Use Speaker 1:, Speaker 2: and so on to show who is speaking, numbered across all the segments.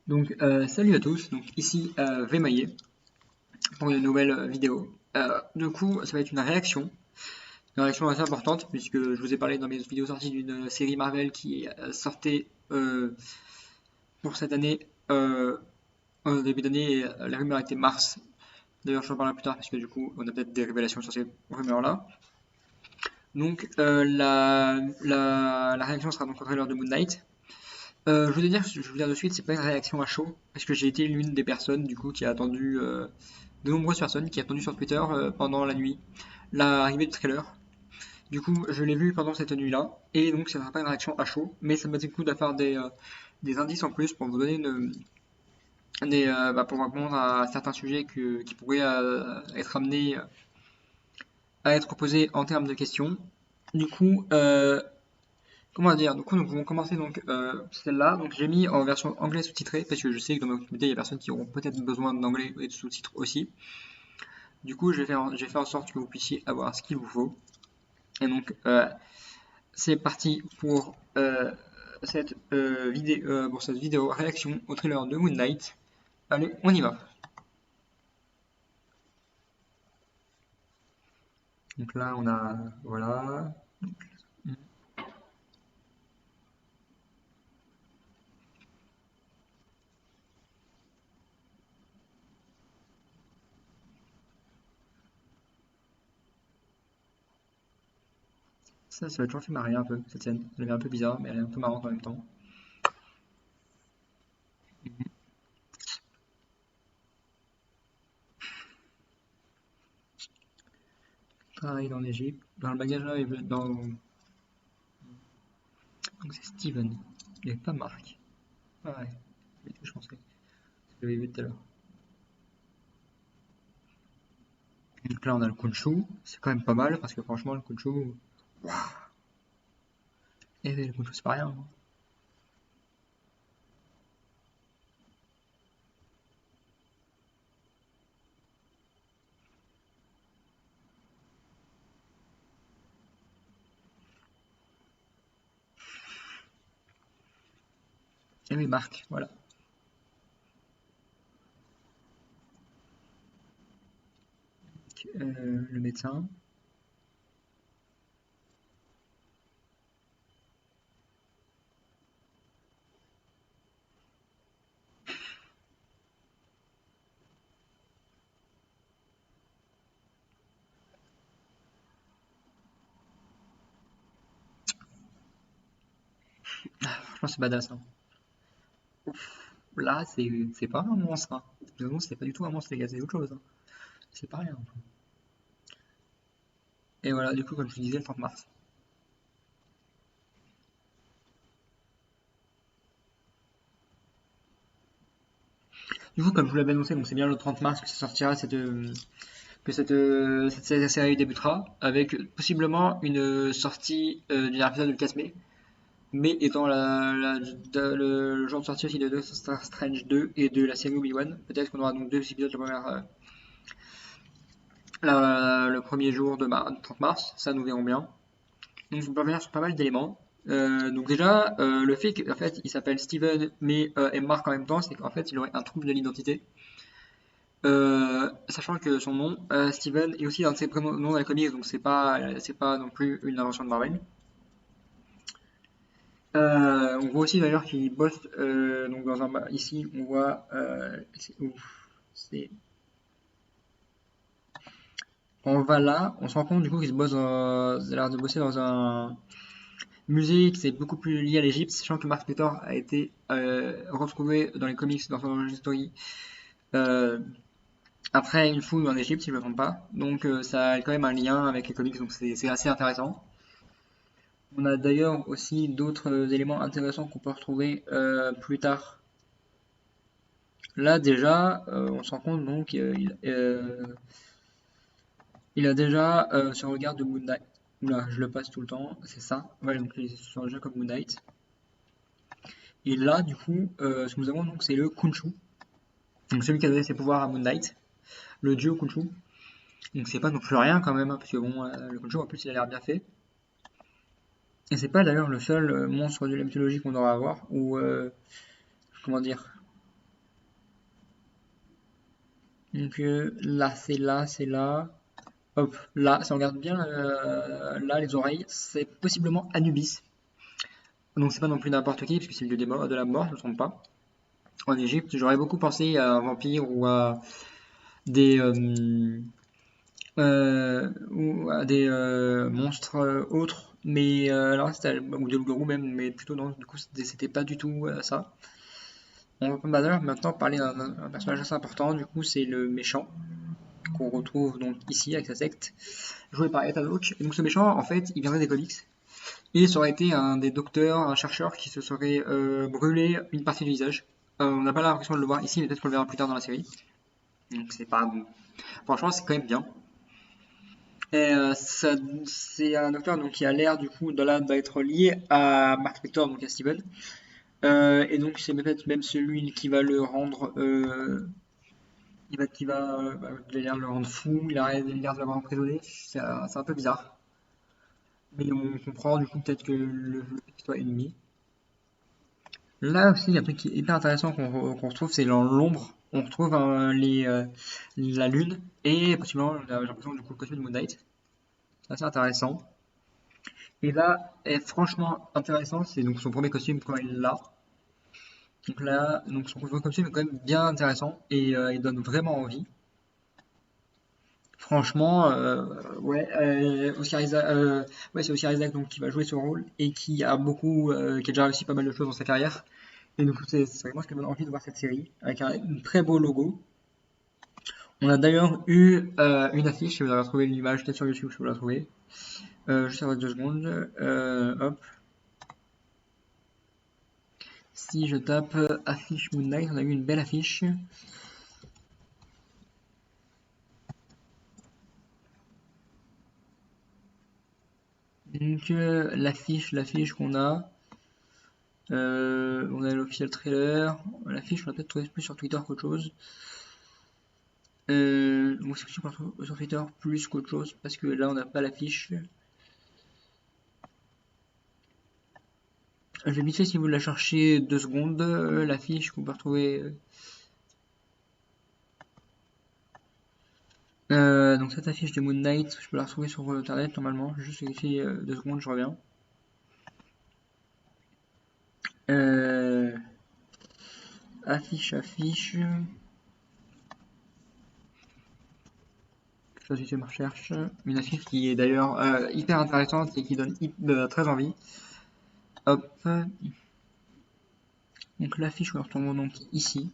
Speaker 1: Donc, salut à tous, donc ici Vemaillé pour une nouvelle vidéo. Du coup, ça va être une réaction assez importante puisque je vous ai parlé dans mes vidéos sorties d'une série Marvel qui sortait pour cette année, au début d'année, et la rumeur était Mars. D'ailleurs, j'en parlerai plus tard parce que du coup, on a peut-être des révélations sur ces rumeurs-là. Donc, la réaction sera donc au trailer de Moon Knight. Je voulais dire, je vous dire de suite, c'est pas une réaction à chaud, parce que j'ai été l'une des personnes du coup qui a attendu, de nombreuses personnes qui a attendu sur Twitter pendant la nuit l'arrivée du trailer. Du coup, je l'ai vu pendant cette nuit-là, et donc ça sera pas une réaction à chaud, mais ça m'a dit le coup de faire des indices en plus pour vous donner pour répondre à certains sujets qui pourraient être amenés à être posés en termes de questions. Du coup, comment dire? Du coup, nous pouvons commencer donc celle-là. Donc, j'ai mis en version anglais sous-titrée parce que je sais que dans ma communauté, il y a des personnes qui auront peut-être besoin d'anglais et de sous-titres aussi. Du coup, j'ai fait en sorte que vous puissiez avoir ce qu'il vous faut. Et donc, c'est parti pour cette vidéo réaction au trailer de Moon Knight. Allez, on y va. Donc là, on a, voilà. Ça va toujours fait marrer un peu, cette scène. Elle est un peu bizarre, mais elle est un peu marrante en même temps. Pareil dans l'Égypte. Dans le bagage là, donc c'est Steven. Il n'y avait pas Marc. Ah ouais, c'est ce que je pensais. Je l'avais vu tout à l'heure. Donc là, on a le Kunshu. C'est quand même pas mal parce que franchement, le Kunshu. Waouh! Eh, le Kunshu, c'est pas rien, hein. Eh oui, Marc, voilà. Le médecin. Franchement, c'est badass, hein. Là, c'est pas un monstre, hein. Non, c'est pas du tout un monstre, les gars, c'est autre chose, hein. C'est pas rien. Et voilà, du coup, comme je vous disais, le 30 mars. Du coup, comme je vous l'avais annoncé, donc c'est bien le 30 mars que ça sortira cette série débutera, avec possiblement une sortie d'un épisode de le casse mais étant le genre de sortie aussi de Doctor Strange 2 et de la série Obi-Wan, peut-être qu'on aura donc deux épisodes le premier jour de 30 mars, ça nous verrons bien. Donc je vais revenir sur pas mal d'éléments. Donc déjà, le fait qu'en fait il s'appelle Steven mais et Mark en même temps, c'est qu'en fait il aurait un trouble de l'identité. Sachant que son nom, Steven, est aussi un de ses prénoms dans les comics, donc c'est pas non plus une invention de Marvel. On voit aussi d'ailleurs qu'il bosse donc ici on voit c'est ouf, c'est on va là, on se rend compte du coup qu'il a l'air de bosser dans un musée qui est beaucoup plus lié à l'Égypte, sachant que Mark Spector a été retrouvé dans les comics dans son origin story euh, après une fouille en Égypte si je ne me trompe pas. Donc ça a quand même un lien avec les comics, donc c'est assez intéressant. On a d'ailleurs aussi d'autres éléments intéressants qu'on peut retrouver plus tard. Là déjà, on se rend compte donc il a déjà ce regard de Moon Knight. Oula, je le passe tout le temps, c'est ça. Ouais, donc il est sur un jeu comme Moon Knight. Et là, du coup, ce que nous avons donc c'est le Khonshu, donc celui qui a donné ses pouvoirs à Moon Knight, le dieu Khonshu. Donc c'est pas non plus rien quand même, hein, parce que bon, le Khonshu en plus il a l'air bien fait. Et c'est pas d'ailleurs le seul monstre de la mythologie qu'on aura à voir, ou comment dire. Donc là, c'est là, c'est là. Hop, là, si on regarde bien là, les oreilles, c'est possiblement Anubis. Donc c'est pas non plus n'importe qui, parce que c'est le dieu de la mort, je ne me trompe pas. En Égypte, j'aurais beaucoup pensé à un vampire des, euh, ou à des monstres autres, mais alors c'était ou des loups-garous même, mais plutôt non, du coup c'était pas du tout ça. On va d'ailleurs maintenant parler d'un personnage assez important, du coup c'est le méchant qu'on retrouve donc ici avec sa secte, joué par Ethan Hawke. Et donc ce méchant en fait il viendrait des comics, et ça aurait été un des docteurs, un chercheur qui se serait brûlé une partie du visage. On n'a pas l'impression de le voir ici, mais peut-être qu'on le verra plus tard dans la série. Donc c'est pas bon. Franchement c'est quand même bien. Et c'est un docteur donc, qui a l'air du coup d'être lié à Mark Spector, donc à Steven. Et donc c'est peut-être même celui qui va le rendre, il a l'air de le rendre fou, il a l'air de l'avoir emprisonné. C'est un peu bizarre. Mais on comprend du coup peut-être que le soit ennemi. Là aussi, il y a un truc qui est hyper intéressant qu'on retrouve, c'est dans l'ombre. On retrouve la lune et possiblement, j'ai l'impression, du coup, le costume de Moon Knight. C'est assez intéressant. Et là, est franchement intéressant, c'est donc son premier costume quand il l'a. Donc là, donc son premier costume est quand même bien intéressant et il donne vraiment envie. Franchement, ouais, ouais, c'est Oscar Isaac donc qui va jouer ce rôle et qui a déjà réussi pas mal de choses dans sa carrière. Et donc c'est vraiment ce qui me donne envie de voir cette série avec un très beau logo. On a d'ailleurs eu une affiche, si vous avez retrouvé l'image, peut-être sur YouTube, si vous la trouvez. Juste avec 2 secondes. Hop. Si je tape affiche Moon Knight, on a eu une belle affiche. Donc l'affiche qu'on a. On a l'officiel trailer. L'affiche, on l'a peut-être trouvé plus sur Twitter qu'autre chose. Donc c'est sur Twitter plus qu'autre chose parce que là on n'a pas l'affiche. Je vais vite fait si vous la cherchez 2 secondes, l'affiche qu'on peut retrouver. Donc cette affiche de Moon Knight, je peux la retrouver sur internet normalement. Juste ici 2 secondes, je reviens. Euh, affiche. Je suis sur ma recherche. Une affiche qui est d'ailleurs hyper intéressante et qui donne très envie. Hop. Donc l'affiche, on la retrouve donc ici.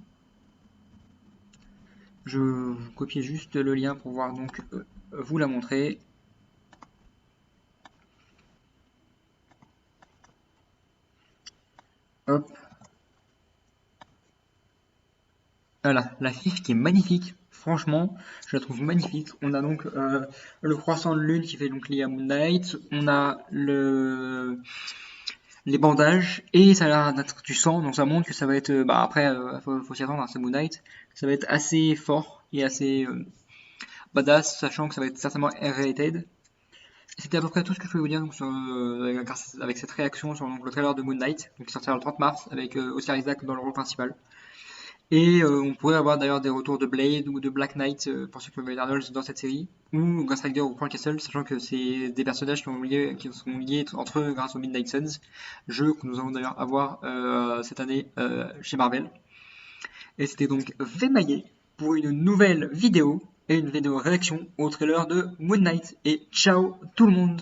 Speaker 1: Je vous copie juste le lien pour voir donc vous la montrer. Hop. Voilà, l'affiche qui est magnifique. Franchement, je la trouve magnifique. On a donc le croissant de lune qui fait donc lié à Moon Knight. On a les bandages et ça a l'air d'être du sang, donc ça montre que ça va être. Bah après, faut s'y attendre, hein, c'est Moon Knight. Ça va être assez fort et assez badass, sachant que ça va être certainement R-rated. C'était à peu près tout ce que je pouvais vous dire donc, avec cette réaction sur donc, le trailer de Moon Knight, donc qui sortira le 30 mars avec Oscar Isaac dans le rôle principal. Et on pourrait avoir d'ailleurs des retours de Blade ou de Black Knight pour ceux qui veulent Arnold dans cette série, ou Ghost Rider ou Frank Castle, sachant que c'est des personnages qui sont liés entre eux grâce au Midnight Suns, jeu que nous allons d'ailleurs avoir cette année chez Marvel. Et c'était donc Vemaillé pour une nouvelle vidéo et une vidéo réaction au trailer de Moon Knight. Et ciao tout le monde!